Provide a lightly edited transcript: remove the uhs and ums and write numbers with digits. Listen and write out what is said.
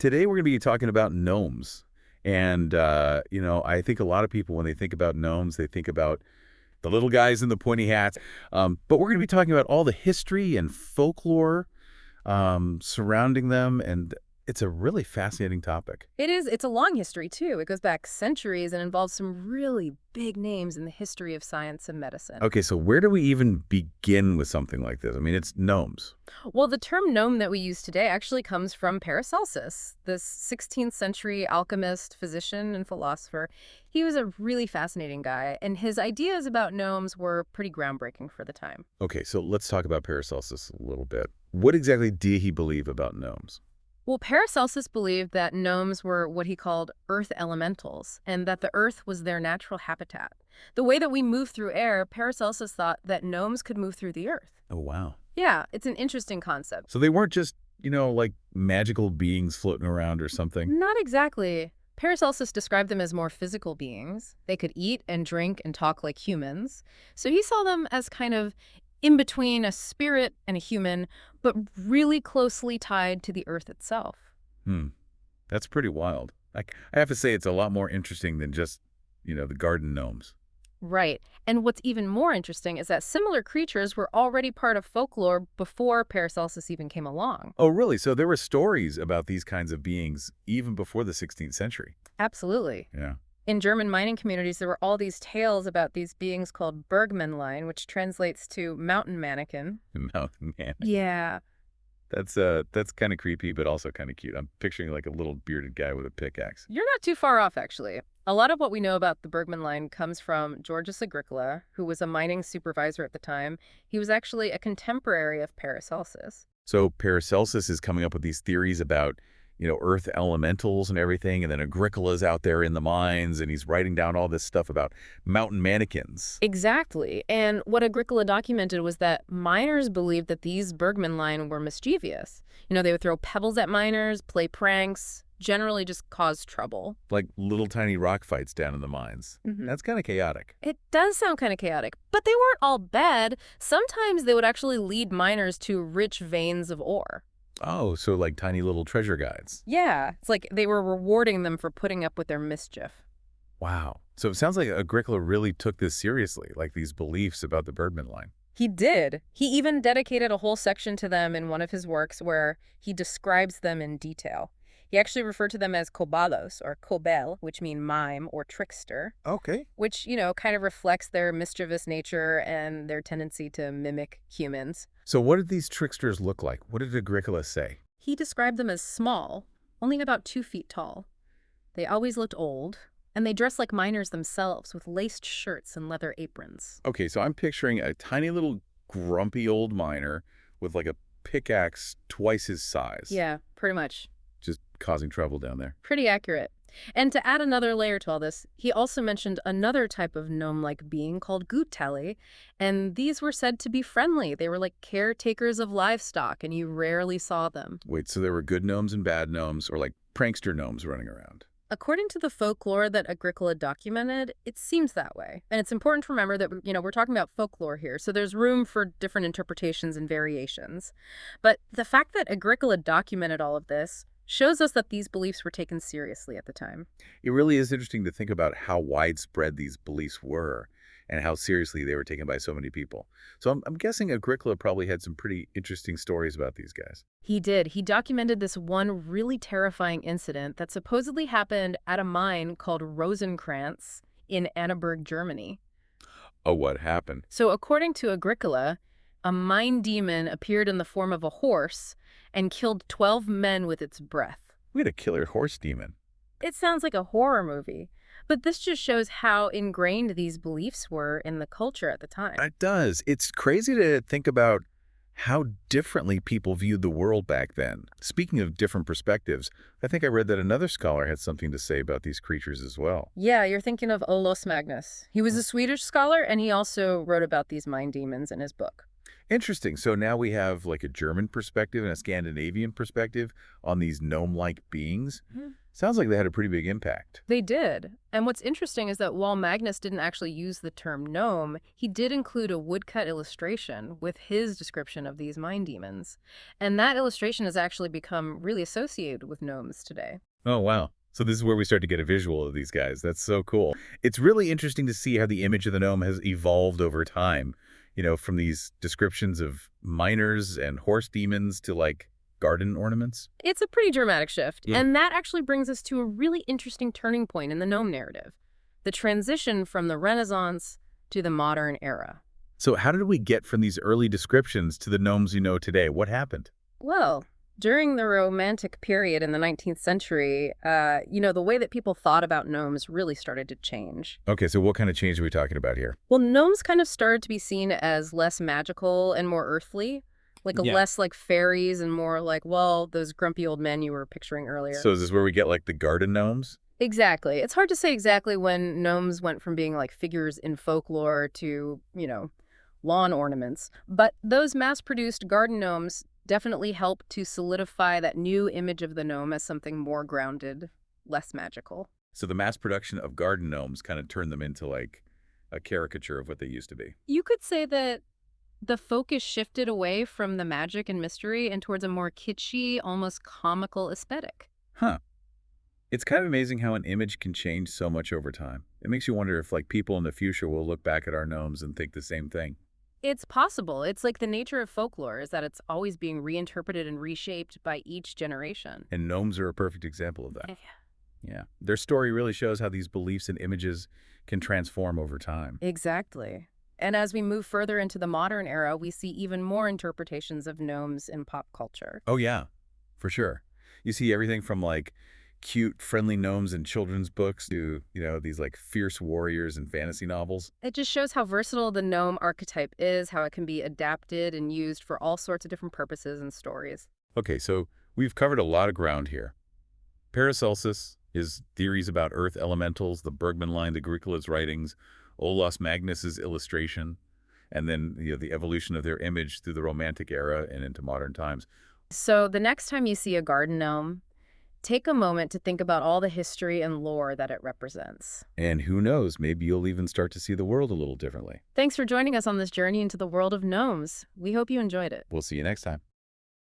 Today we're going to be talking about gnomes. And, I think a lot of people, when they think about gnomes, they think about the little guys in the pointy hats. But we're going to be talking about all the history and folklore surrounding them. And it's a really fascinating topic. It is. It's a long history, too. It goes back centuries and involves some really big names in the history of science and medicine. Okay, so where do we even begin with something like this? I mean, it's gnomes. Well, the term gnome that we use today actually comes from Paracelsus, this 16th century alchemist, physician, and philosopher. He was a really fascinating guy, and his ideas about gnomes were pretty groundbreaking for the time. Okay, so let's talk about Paracelsus a little bit. What exactly did he believe about gnomes? Well, Paracelsus believed that gnomes were what he called earth elementals, and that the earth was their natural habitat. The way that we move through air, Paracelsus thought that gnomes could move through the earth. Oh, wow. Yeah, it's an interesting concept. So they weren't just, like magical beings floating around or something? Not exactly. Paracelsus described them as more physical beings. They could eat and drink and talk like humans. So he saw them as kind of in between a spirit and a human, but really closely tied to the earth itself. Hmm. That's pretty wild. I have to say it's a lot more interesting than just, the garden gnomes. Right. And what's even more interesting is that similar creatures were already part of folklore before Paracelsus even came along. Oh, really? So there were stories about these kinds of beings even before the 16th century? Absolutely. Yeah. In German mining communities, there were all these tales about these beings called Bergmannlein, which translates to mountain mannequin. Mountain man. Yeah. That's kind of creepy, but also kind of cute. I'm picturing like a little bearded guy with a pickaxe. You're not too far off, actually. A lot of what we know about the Bergmannlein comes from Georgius Agricola, who was a mining supervisor at the time. He was actually a contemporary of Paracelsus. So Paracelsus is coming up with these theories about, earth elementals and everything, and then Agricola's out there in the mines, and he's writing down all this stuff about mountain mannequins. Exactly. And what Agricola documented was that miners believed that these Bergmannlein were mischievous. They would throw pebbles at miners, play pranks, generally just cause trouble. Like little tiny rock fights down in the mines. Mhm. That's kind of chaotic. It does sound kind of chaotic, but they weren't all bad. Sometimes they would actually lead miners to rich veins of ore. Oh, so like tiny little treasure guides. Yeah, it's like they were rewarding them for putting up with their mischief. Wow. So it sounds like Agricola really took this seriously, like these beliefs about the Bergman line. He did. He even dedicated a whole section to them in one of his works where he describes them in detail. He actually referred to them as kobalos, or kobel, which mean mime or trickster, Okay. which, kind of reflects their mischievous nature and their tendency to mimic humans. So what did these tricksters look like? What did Agricola say? He described them as small, only about 2 feet tall. They always looked old, and they dressed like miners themselves with laced shirts and leather aprons. Okay, so I'm picturing a tiny little grumpy old miner with like a pickaxe twice his size. Yeah, pretty much. Just causing trouble down there. Pretty accurate. And to add another layer to all this, he also mentioned another type of gnome-like being called Guttali, and these were said to be friendly. They were like caretakers of livestock, and you rarely saw them. Wait, so there were good gnomes and bad gnomes, or like prankster gnomes running around? According to the folklore that Agricola documented, it seems that way. And it's important to remember that, we're talking about folklore here, so there's room for different interpretations and variations. But the fact that Agricola documented all of this shows us that these beliefs were taken seriously at the time. It really is interesting to think about how widespread these beliefs were and how seriously they were taken by so many people. So I'm guessing Agricola probably had some pretty interesting stories about these guys. He did. He documented this one really terrifying incident that supposedly happened at a mine called Rosenkrantz in Annaberg, Germany. Oh, what happened? So according to Agricola, a mine demon appeared in the form of a horse and killed 12 men with its breath. We had a killer horse demon. It sounds like a horror movie, but this just shows how ingrained these beliefs were in the culture at the time. It does. It's crazy to think about how differently people viewed the world back then. Speaking of different perspectives, I think I read that another scholar had something to say about these creatures as well. Yeah, you're thinking of Olaus Magnus. He was a Swedish scholar, and he also wrote about these mine demons in his book. Interesting. So now we have like a German perspective and a Scandinavian perspective on these gnome-like beings. Sounds like they had a pretty big impact. They did. And what's interesting is that while Magnus didn't actually use the term gnome, he did include a woodcut illustration with his description of these mine demons. And that illustration has actually become really associated with gnomes today. Oh, wow. So this is where we start to get a visual of these guys. That's so cool. It's really interesting to see how the image of the gnome has evolved over time, from these descriptions of miners and horse demons to like garden ornaments. It's a pretty dramatic shift, Yeah. and that actually brings us to a really interesting turning point in the gnome narrative, the transition from the Renaissance to the modern era. So how did we get from these early descriptions to the gnomes you know today? What happened? Well, during the Romantic period in the 19th century, the way that people thought about gnomes really started to change. Okay, so what kind of change are we talking about here? Well, gnomes kind of started to be seen as less magical and more earthly, like a Yeah. less like fairies and more like, well, those grumpy old men you were picturing earlier. So is this where we get like the garden gnomes? Exactly. It's hard to say exactly when gnomes went from being like figures in folklore to, lawn ornaments. But those mass-produced garden gnomes definitely help to solidify that new image of the gnome as something more grounded, less magical. So the mass production of garden gnomes kind of turned them into like a caricature of what they used to be. You could say that the focus shifted away from the magic and mystery and towards a more kitschy, almost comical aesthetic. Huh. It's kind of amazing how an image can change so much over time. It makes you wonder if like people in the future will look back at our gnomes and think the same thing. It's possible. It's like the nature of folklore is that it's always being reinterpreted and reshaped by each generation. And gnomes are a perfect example of that. Yeah. Yeah. Their story really shows how these beliefs and images can transform over time. Exactly. And as we move further into the modern era, we see even more interpretations of gnomes in pop culture. Oh, yeah, for sure. You see everything from like cute, friendly gnomes in children's books to, these like fierce warriors in fantasy novels. It just shows how versatile the gnome archetype is, how it can be adapted and used for all sorts of different purposes and stories. Okay, so we've covered a lot of ground here. Paracelsus, his theories about earth elementals, the Bergman line, the Agricola's writings, Olaus Magnus's illustration, and then the evolution of their image through the Romantic era and into modern times. So the next time you see a garden gnome, take a moment to think about all the history and lore that it represents. And who knows, maybe you'll even start to see the world a little differently. Thanks for joining us on this journey into the world of gnomes. We hope you enjoyed it. We'll see you next time.